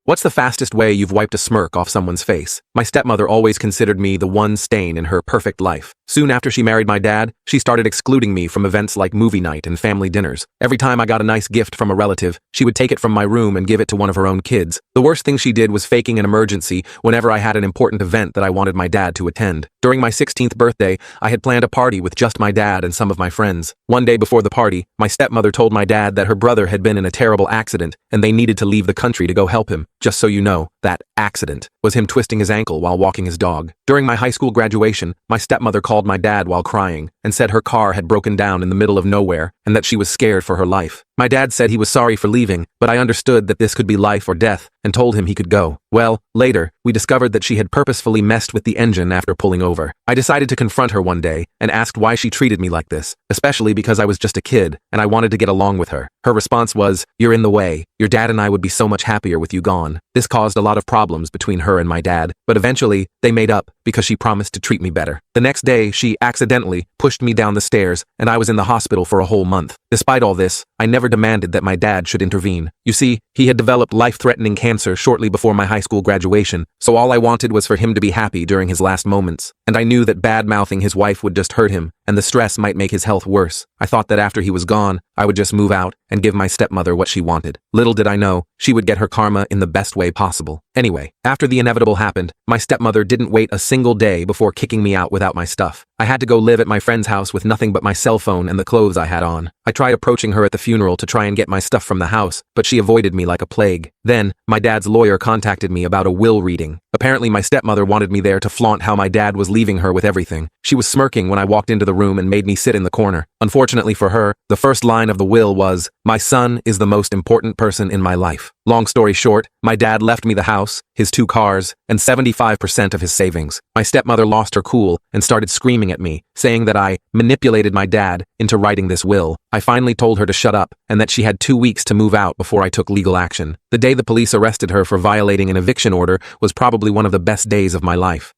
What's the fastest way you've wiped a smirk off someone's face? My stepmother always considered me the one stain in her perfect life. Soon after she married my dad, she started excluding me from events like movie night and family dinners. Every time I got a nice gift from a relative, she would take it from my room and give it to one of her own kids. The worst thing she did was faking an emergency whenever I had an important event that I wanted my dad to attend. During my 16th birthday, I had planned a party with just my dad and some of my friends. One day before the party, my stepmother told my dad that her brother had been in a terrible accident and they needed to leave the country to go help him. Just so you know, that accident was him twisting his ankle while walking his dog. During my high school graduation, my stepmother called my dad while crying and said her car had broken down in the middle of nowhere and that she was scared for her life. My dad said he was sorry for leaving, but I understood that this could be life or death and told him he could go. Well, later, we discovered that she had purposefully messed with the engine after pulling over. I decided to confront her one day and asked why she treated me like this, especially because I was just a kid and I wanted to get along with her. Her response was, "You're in the way. Your dad and I would be so much happier with you gone." This caused a lot of problems between her and my dad, but eventually, they made up because she promised to treat me better. The next day, she accidentally pushed me down the stairs and I was in the hospital for a whole month. Despite all this, I never demanded that my dad should intervene. You see, he had developed life-threatening cancer shortly before my high school graduation, so all I wanted was for him to be happy during his last moments. And I knew that bad-mouthing his wife would just hurt him, and the stress might make his health worse. I thought that after he was gone, I would just move out and give my stepmother what she wanted. Little did I know, she would get her karma in the best way possible. Anyway, after the inevitable happened, my stepmother didn't wait a single day before kicking me out without my stuff. I had to go live at my friend's house with nothing but my cell phone and the clothes I had on. I tried approaching her at the funeral to try and get my stuff from the house, but she avoided me like a plague. Then, my dad's lawyer contacted me about a will reading. Apparently my stepmother wanted me there to flaunt how my dad was leaving her with everything. She was smirking when I walked into the room and made me sit in the corner. Unfortunately for her, the first line of the will was, "My son is the most important person in my life." Long story short, my dad left me the house, his 2 cars, and 75% of his savings. My stepmother lost her cool and started screaming at me, saying that I manipulated my dad into writing this will. I finally told her to shut up and that she had 2 weeks to move out before I took legal action. The day the police arrested her for violating an eviction order was probably one of the best days of my life.